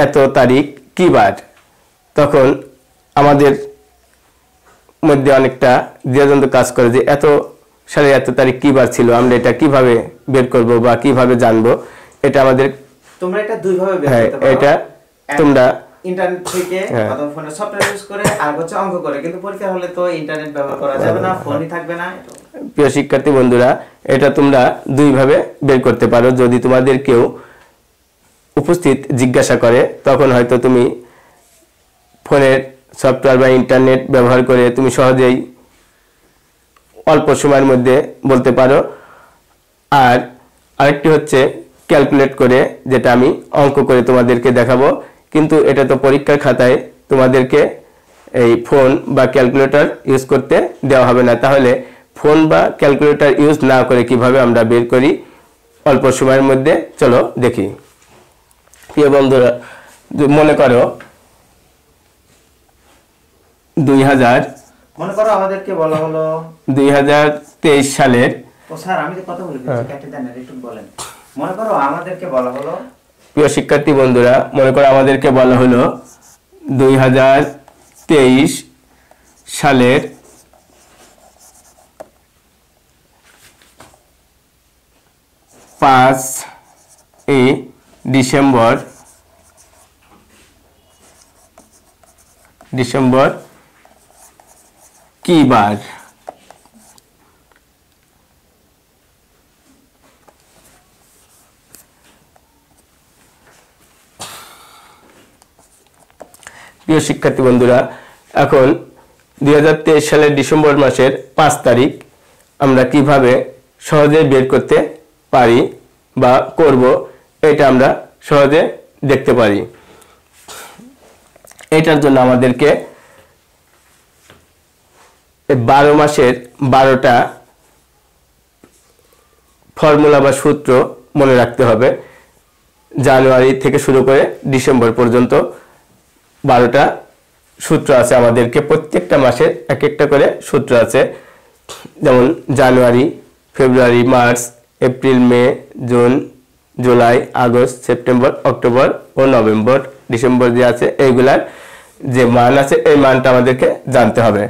এত তারিখ কি বার, তখন আমাদের মধ্যে অনেকটা দ্বিধাদ্বন্দ্ব কাজ করে যে এত সালে এত তারিখ কি বার ছিল, আমরা এটা কিভাবে বের করব বা কিভাবে জানবো। এটা আমাদের তোমরা এটা দুই ভাবে বের করতে পারো। এটা তোমরা ইন্টারনেট থেকে অথবা ফোনে সফটওয়্যার ইউজ করে আর হচ্ছে অঙ্ক করে, কিন্তু পরীক্ষা হলে তো ইন্টারনেট ব্যবহার করা যাবে না, ফোনই থাকবে না। প্রিয় শিক্ষার্থী বন্ধুরা, এটা তোমরা দুই ভাবে বের করতে পারো। যদি তোমাদের কেউ উপস্থিত জিজ্ঞাসা করে, তখন হয়তো তুমি ফোনের সফটওয়্যার বা ইন্টারনেট ব্যবহার করে তুমি সহজেই অল্প সময়ের মধ্যে বলতে পারো। আর আরেকটি হচ্ছে ক্যালকুলেট করে, যেটা আমি অঙ্ক করে তোমাদেরকে দেখাবো, কিন্তু এটা তো পরীক্ষার খাতায় তোমাদেরকে এই ফোন বা ক্যালকুলেটর ইউজ করতে দেওয়া হবে না। তাহলে ফোন বা ক্যালকুলেটর ইউজ না করে কিভাবে আমরা বের করি অল্প সময়ের মধ্যে, চলো দেখি। প্রিয় বন্ধুরা, মনে করো আমাদেরকে বলা হলো 2023 সালের, ও স্যার আমি যে কথা বলি কেটে দেন না, একটু বলেন। মনে করো আমাদেরকে বলা হলো, প্রিয় শিক্ষার্থী বন্ধুরা, মনে করো আমাদেরকে বলা হলো 2023 সালের 5ই ডিসেম্বর কি বার। প্রিয় শিক্ষার্থী বন্ধুরা, এখন 2023 সালের ডিসেম্বর মাসের 5 তারিখ আমরা কিভাবে সহজে বের করতে পারি বা করব, এটা আমরা সহজে দেখতে পারি। এটার জন্য আমাদেরকে 12 মাসের 12টা ফর্মুলা বা সূত্র মনে রাখতে হবে। জানুয়ারি থেকে শুরু করে ডিসেম্বর পর্যন্ত 12টা সূত্র আছে আমাদেরকে, প্রত্যেকটা মাসের এক একটা করে সূত্র আছে। যেমন January, February, March, April, May, June, July, August, September, October ও নভেম্বর, ডিসেম্বর যে আছে, এইগুলার যে মান আছে এই মানটা আমাদেরকে জানতে হবে।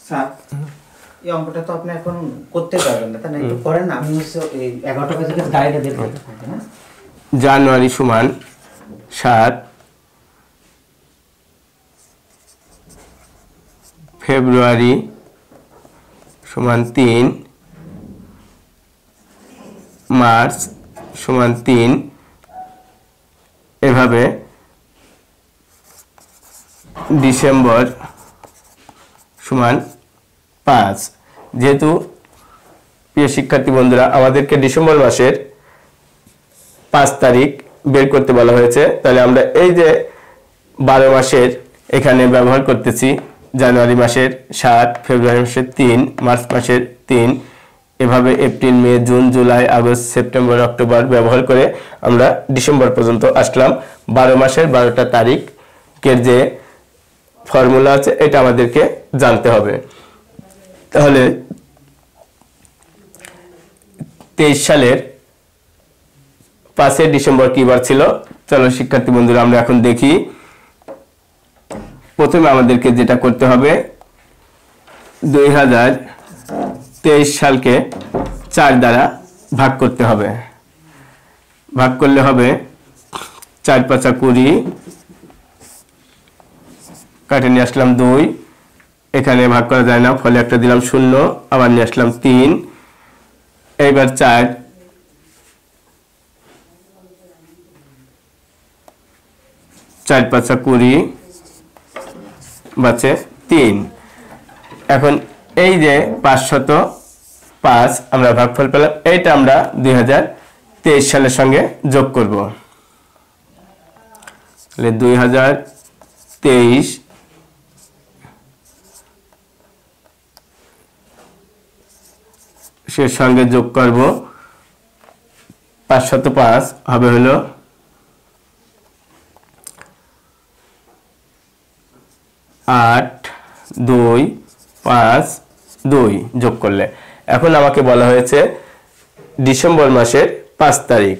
স্যার এই অঙ্কটা তো আপনি এখন করতে পারবেন না, তাই না? একটু করেন না, আমি হচ্ছে এই 11টা পেজের গাইডে বের করতে পারবো না। জানুয়ারি সমান 7, ফেব্রুয়ারি সমান 3, মার্চ সমান 3, এভাবে ডিসেম্বর সমান 5। যেহেতু প্রিয় শিক্ষার্থী বন্ধুরা আমাদেরকে ডিসেম্বর মাসের 5 তারিখ বের করতে বলা হয়েছে, তাহলে আমরা এই যে 12 মাসের এখানে ব্যবহার করতেছি, জানুয়ারি মাসের 7, ফেব্রুয়ারি মাসের 3, মার্চ মাসের 3, এভাবে April, May, June, July, August, September, October ব্যবহার করে আমরা ডিসেম্বর পর্যন্ত আসলাম। 12 মাসের 12টা তারিখের যে ফর্মুলা আছে এটা আমাদেরকে জানতে হবে। তাহলে 23 সালের 5 ডিসেম্বর কি বার ছিল, চলো শিক্ষার্থী বন্ধুরা আমরা এখন দেখি। প্রথমে আমাদেরকে যেটা করতে হবে, 2023 সালকে 4 দ্বারা ভাগ করতে হবে। ভাগ করলে হবে 4 × 5 = 20, কাটে নিয়ে আসলাম 2, এখানে ভাগ করা যায় না, ফলে একটা দিলাম 0, আবার নিয়ে আসলাম 3, এইবার 4, 4 × 5 = 20, বাঁচে 3। এখন এই যে 505 আমরা ভাগফল পেলাম, এইটা আমরা 2023 সালের সঙ্গে যোগ করব। তাহলে 2023 এর সঙ্গে যোগ করব 505 হবে হলো 8, 2, 5, 2 যোগ করলে। এখন আমাকে বলা হয়েছে ডিসেম্বর মাসের 5 তারিখ।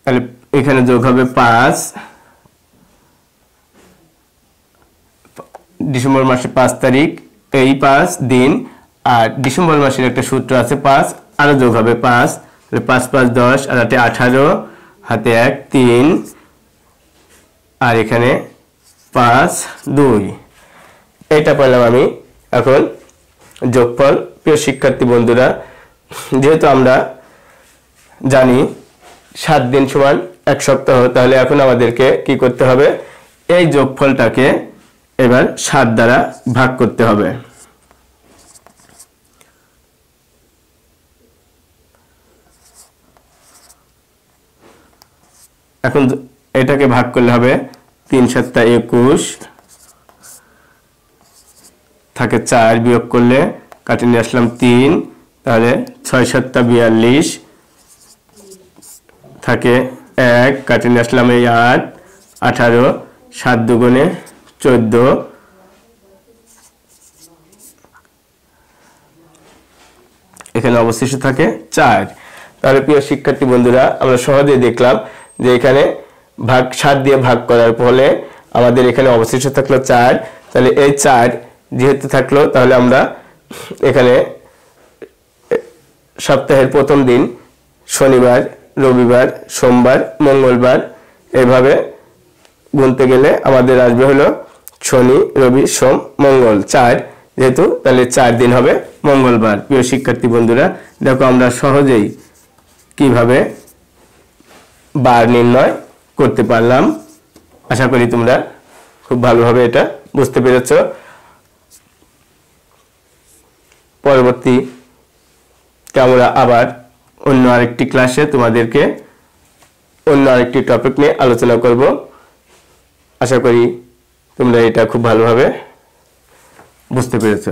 তাহলে এখানে যোগ হবে 5, ডিসেম্বর মাসের 5 তারিখ, এই 5 দিন, আর ডিসেম্বর মাসের একটা সূত্র আছে 5, আরো যোগ হবে 5, 5 5 10, আর 18, হাতে 1 3, আর এখানে 5 2। এটা পেলাম আমি। এখন যোগফল। প্রিয় শিক্ষার্থী বন্ধুরা, যেহেতু আমরা জানি 7 দিন সমান 1 সপ্তাহ, তাহলে এখন আমাদেরকে কি করতে হবে, এই যোগফলটাকে এবার 7 দ্বারা ভাগ করতে হবে। এখন এটাকে ভাগ করলে হবে 3 7 21, থাকে 4, বিয়োগ করলে কাটে নিয়ে আসলাম 3, তাহলে 6 7 42, থাকে 1, কাটে নিয়ে আসলাম এই 8 18, 7 দুগুণে 14, এখানে অবশিষ্ট থাকে 4। তাহলে প্রিয় শিক্ষার্থী বন্ধুরা, আমরা সহজেই দেখলাম যে এখানে 7 দিয়ে ভাগ করার ফলে আমাদের এখানে অবশিষ্ট থাকলো 4। তাহলে এই 4 যেহেতু থাকলো, তাহলে আমরা এখানে সপ্তাহের প্রথম দিন শনিবার, রবিবার, সোমবার, মঙ্গলবার, এভাবে গুনতে গেলে আমাদের আসবে হলো শনি, রবি, সোম, মঙ্গল, 4। যেহেতু তাহলে 4 দিন হবে মঙ্গলবার। প্রিয় শিক্ষার্থী বন্ধুরা, দেখো আমরা সহজেই কিভাবে বার নির্ণয় করতে পারলাম। আশা করি তোমরা খুব ভালোভাবে এটা বুঝতে পেরেছ। পরবর্তী আমরা আবার অন্য আরেকটি ক্লাসে তোমাদেরকে অন্য আরেকটি টপিক নিয়ে আলোচনা করব। আশা করি তোমরা এটা খুব ভালোভাবে বুঝতে পেরেছ।